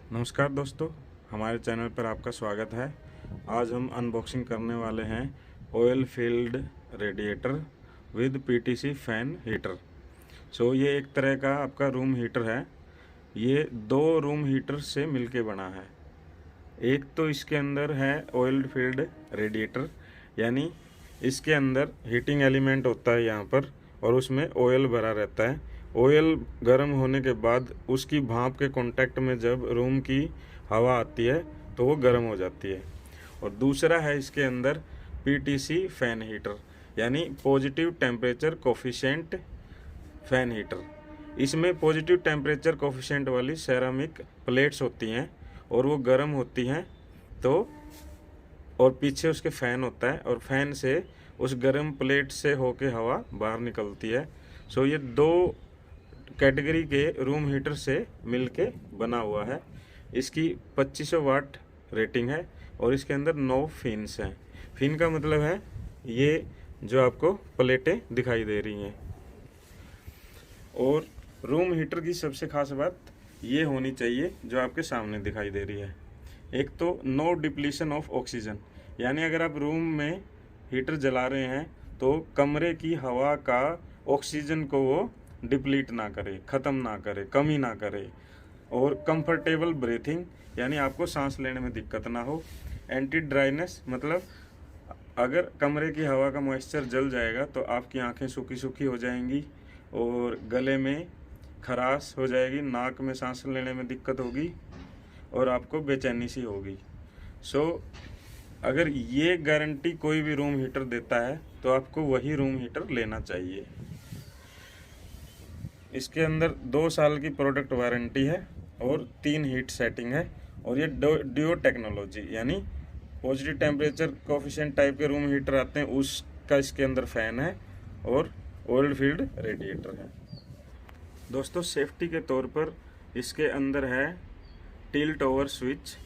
नमस्कार दोस्तों, हमारे चैनल पर आपका स्वागत है। आज हम अनबॉक्सिंग करने वाले हैं oil field radiator with PTC fan heater. ये एक तरह का आपका रूम हीटर है। ये दो रूम हीटर से मिलके बना है। एक तो इसके अंदर है ऑयल फील्ड रेडिएटर, यानी इसके अंदर हीटिंग एलिमेंट होता है यहाँ पर, और उसमें ऑयल भरा रहता है। ऑयल गर्म होने के बाद उसकी भाप के कांटेक्ट में जब रूम की हवा आती है तो वो गर्म हो जाती है। और दूसरा है इसके अंदर पीटीसी फैन हीटर, यानी positive temperature coefficient fan heater. इसमें पॉजिटिव टेम्परेचर कोफिशिएंट वाली सेरामिक प्लेट्स होती हैं और वो गर्म होती हैं, तो और पीछे उसके फ़ैन होता है और फैन से उस गर्म प्लेट से होके हवा बाहर निकलती है। ये दो कैटेगरी के रूम हीटर से मिलके बना हुआ है। इसकी 2500 वाट रेटिंग है और इसके अंदर 9 फिन्स हैं। फिन का मतलब है ये जो आपको प्लेटें दिखाई दे रही हैं। और रूम हीटर की सबसे खास बात ये होनी चाहिए जो आपके सामने दिखाई दे रही है। एक तो नो डिप्लीशन ऑफ ऑक्सीजन, यानी अगर आप रूम में हीटर जला रहे हैं तो कमरे की हवा का ऑक्सीजन को वो डिप्लीट ना करे, ख़त्म ना करे, कमी ना करे। और कंफर्टेबल ब्रीथिंग, यानी आपको सांस लेने में दिक्कत ना हो। एंटी ड्राइनेस, मतलब अगर कमरे की हवा का मॉइस्चर जल जाएगा तो आपकी आंखें सूखी सूखी हो जाएंगी और गले में खराश हो जाएगी, नाक में सांस लेने में दिक्कत होगी और आपको बेचैनी सी होगी। अगर ये गारंटी कोई भी रूम हीटर देता है तो आपको वही रूम हीटर लेना चाहिए। इसके अंदर 2 साल की प्रोडक्ट वारंटी है और 3 हीट सेटिंग है। और ये डियो टेक्नोलॉजी, यानी पॉजिटिव टेम्परेचर कोफिशिएंट टाइप के रूम हीटर आते हैं उसका इसके अंदर फ़ैन है और ऑयल फील्ड रेडिएटर है। दोस्तों, सेफ्टी के तौर पर इसके अंदर है टिल्ट ओवर स्विच,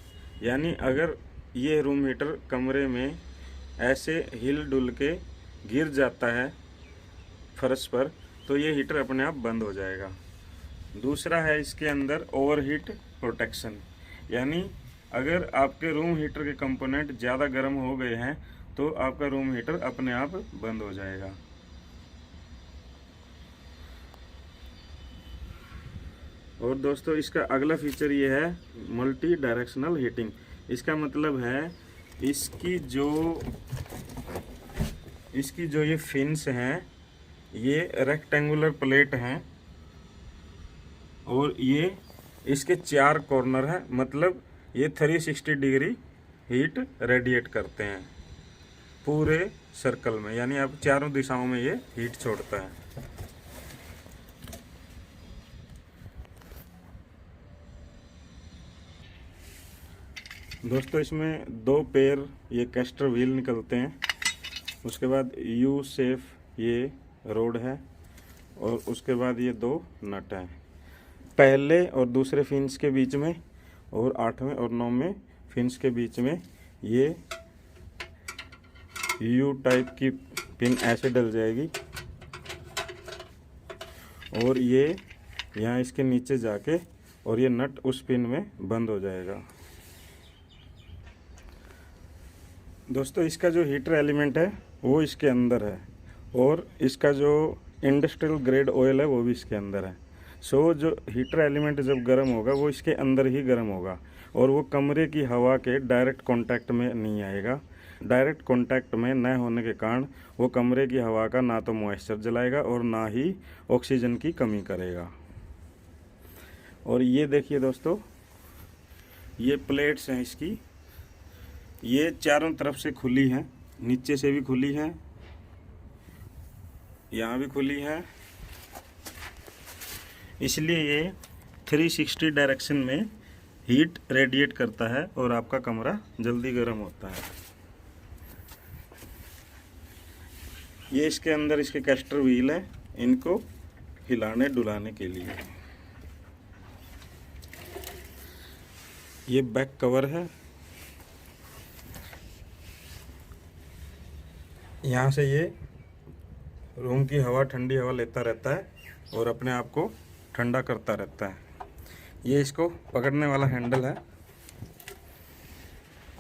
यानी अगर ये रूम हीटर कमरे में ऐसे हिल डुल के गिर जाता है फर्श पर तो ये हीटर अपने आप बंद हो जाएगा। दूसरा है इसके अंदर ओवरहीट प्रोटेक्शन, यानी अगर आपके रूम हीटर के कंपोनेंट ज़्यादा गर्म हो गए हैं तो आपका रूम हीटर अपने आप बंद हो जाएगा। और दोस्तों, इसका अगला फीचर ये है मल्टी डायरेक्शनल हीटिंग। इसका मतलब है इसकी जो ये फिन्स हैं ये रेक्टेंगुलर प्लेट हैं और ये इसके 4 कॉर्नर हैं, मतलब ये 360 डिग्री हीट रेडिएट करते हैं पूरे सर्कल में, यानी आप चारों दिशाओं में ये हीट छोड़ता है। दोस्तों, इसमें 2 पेयर ये कैस्टर व्हील निकलते हैं। उसके बाद यू शेप ये रोड है और उसके बाद ये 2 नट हैं पहले और दूसरे फिन्स के बीच में, और 8वें और 9वें फिन्स के बीच में ये यू टाइप की पिन ऐसे डल जाएगी और ये यहाँ इसके नीचे जाके और ये नट उस पिन में बंद हो जाएगा। दोस्तों, इसका जो हीटर एलिमेंट है वो इसके अंदर है और इसका जो इंडस्ट्रियल ग्रेड ऑयल है वो भी इसके अंदर है। जो हीटर एलिमेंट जब गर्म होगा वो इसके अंदर ही गर्म होगा और वो कमरे की हवा के डायरेक्ट कांटेक्ट में नहीं आएगा। डायरेक्ट कांटेक्ट में न होने के कारण वो कमरे की हवा का ना तो मॉइस्चर जलाएगा और ना ही ऑक्सीजन की कमी करेगा। और ये देखिए दोस्तों, ये प्लेट्स हैं इसकी, ये चारों तरफ से खुली हैं, नीचे से भी खुली हैं, यहाँ भी खुली है, इसलिए ये 360 डायरेक्शन में हीट रेडिएट करता है और आपका कमरा जल्दी गर्म होता है। ये इसके अंदर इसके कैस्टर व्हील है, इनको हिलाने डुलाने के लिए। ये बैक कवर है, यहाँ से ये रूम की हवा, ठंडी हवा लेता रहता है और अपने आप को ठंडा करता रहता है। ये इसको पकड़ने वाला हैंडल है।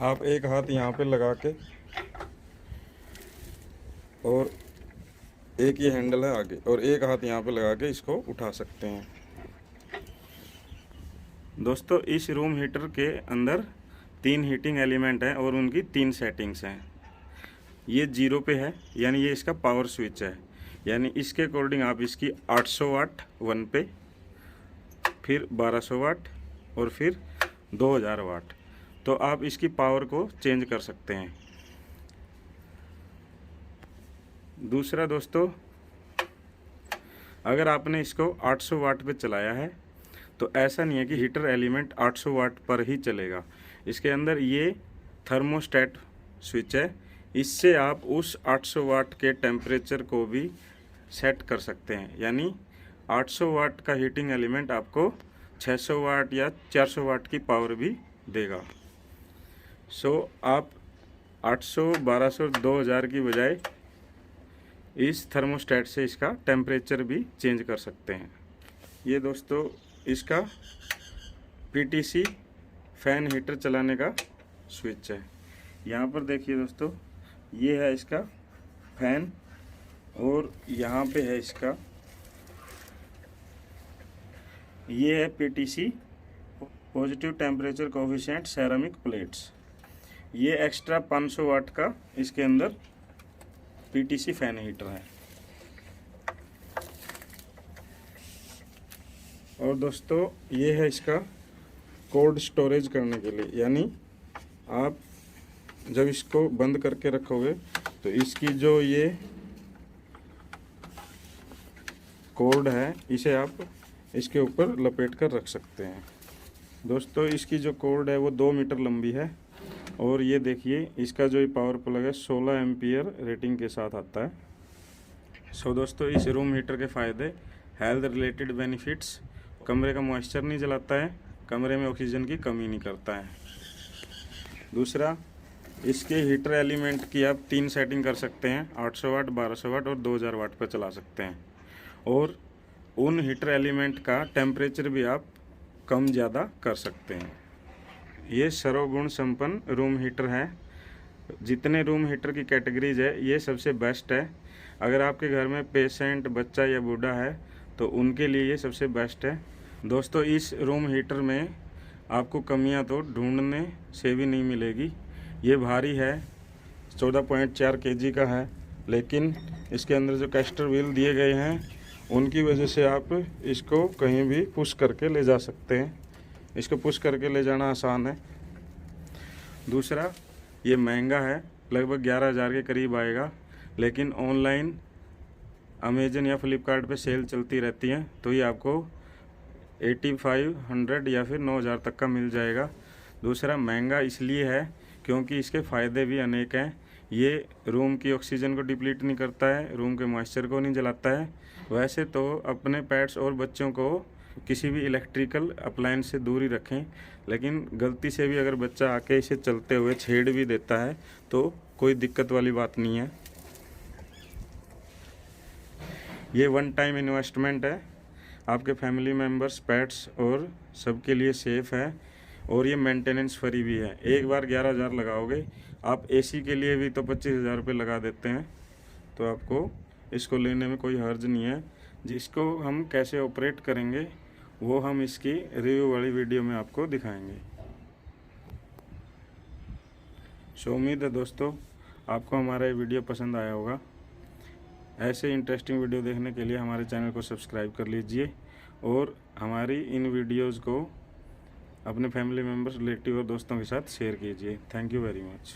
आप एक हाथ यहाँ पे लगा के और एक ये हैंडल है आगे, और एक हाथ यहाँ पे लगा के इसको उठा सकते हैं। दोस्तों इस रूम हीटर के अंदर 3 हीटिंग एलिमेंट हैं और उनकी 3 सेटिंग्स हैं। ये 0 पे है, यानी ये इसका पावर स्विच है, यानी इसके अकॉर्डिंग आप इसकी 800 वाट 1 पे, फिर 1200 वाट और फिर 2000 वाट, तो आप इसकी पावर को चेंज कर सकते हैं। दूसरा दोस्तों, अगर आपने इसको 800 वाट पे चलाया है तो ऐसा नहीं है कि हीटर एलिमेंट 800 वाट पर ही चलेगा। इसके अंदर ये थर्मोस्टेट स्विच है, इससे आप उस 800 वाट के टेम्परेचर को भी सेट कर सकते हैं, यानी 800 वाट का हीटिंग एलिमेंट आपको 600 वाट या 400 वाट की पावर भी देगा। सो आप 800, 1200, 2000 की बजाय इस थर्मोस्टेट से इसका टेम्परेचर भी चेंज कर सकते हैं। ये दोस्तों इसका पीटीसी फैन हीटर चलाने का स्विच है। यहाँ पर देखिए दोस्तों, ये है इसका फैन और यहाँ पे है इसका, ये है PTC positive temperature coefficient ceramic plates. ये एक्स्ट्रा 500 वाट का इसके अंदर पीटीसी फैन हीटर है। और दोस्तों ये है इसका कोल्ड स्टोरेज करने के लिए, यानी आप जब इसको बंद करके रखोगे तो इसकी जो ये कोर्ड है इसे आप इसके ऊपर लपेट कर रख सकते हैं। दोस्तों इसकी जो कोर्ड है वो 2 मीटर लंबी है, और ये देखिए इसका जो पावर प्लग है 16 एम्पियर रेटिंग के साथ आता है। सो दोस्तों इस रूम हीटर के फ़ायदे, हेल्थ रिलेटेड बेनिफिट्स, कमरे का मॉइस्चर नहीं जलाता है, कमरे में ऑक्सीजन की कमी नहीं करता है। दूसरा, इसके हीटर एलिमेंट की आप 3 सेटिंग कर सकते हैं, 800 वाट, 1200 वाट और 2000 वाट पर चला सकते हैं, और उन हीटर एलिमेंट का टेम्परेचर भी आप कम ज़्यादा कर सकते हैं। ये सर्वगुण संपन्न रूम हीटर है। जितने रूम हीटर की कैटेगरीज है ये सबसे बेस्ट है। अगर आपके घर में पेशेंट, बच्चा या बूढ़ा है तो उनके लिए ये सबसे बेस्ट है। दोस्तों इस रूम हीटर में आपको कमियां तो ढूंढने से भी नहीं मिलेगी। ये भारी है, 14.4 kg का है, लेकिन इसके अंदर जो कैस्टर व्हील दिए गए हैं उनकी वजह से आप इसको कहीं भी पुश करके ले जा सकते हैं। इसको पुश करके ले जाना आसान है। दूसरा, ये महंगा है, लगभग 11,000 के करीब आएगा, लेकिन ऑनलाइन अमेजन या फ्लिपकार्ट पे सेल चलती रहती है तो ये आपको 8500 या फिर 9,000 तक का मिल जाएगा। दूसरा, महंगा इसलिए है क्योंकि इसके फ़ायदे भी अनेक हैं। ये रूम की ऑक्सीजन को डिप्लीट नहीं करता है, रूम के मॉइस्चर को नहीं जलाता है। वैसे तो अपने पेट्स और बच्चों को किसी भी इलेक्ट्रिकल अप्लायंस से दूर ही रखें, लेकिन गलती से भी अगर बच्चा आके इसे चलते हुए छेड़ भी देता है तो कोई दिक्कत वाली बात नहीं है। ये 1 टाइम इन्वेस्टमेंट है, आपके फैमिली मेम्बर्स, पेट्स और सबके लिए सेफ़ है, और ये मेंटेनेंस फ्री भी है। एक बार 11,000 लगाओगे, आप एसी के लिए भी तो 25,000 रुपये लगा देते हैं, तो आपको इसको लेने में कोई हर्ज नहीं है। जिसको हम कैसे ऑपरेट करेंगे वो हम इसकी रिव्यू वाली वीडियो में आपको दिखाएंगे। सो उम्मीद है दोस्तों आपको हमारा ये वीडियो पसंद आया होगा। ऐसे इंटरेस्टिंग वीडियो देखने के लिए हमारे चैनल को सब्सक्राइब कर लीजिए और हमारी इन वीडियोज़ को अपने फैमिली मेम्बर्स, रिलेटिव और दोस्तों के साथ शेयर कीजिए। Thank you very much.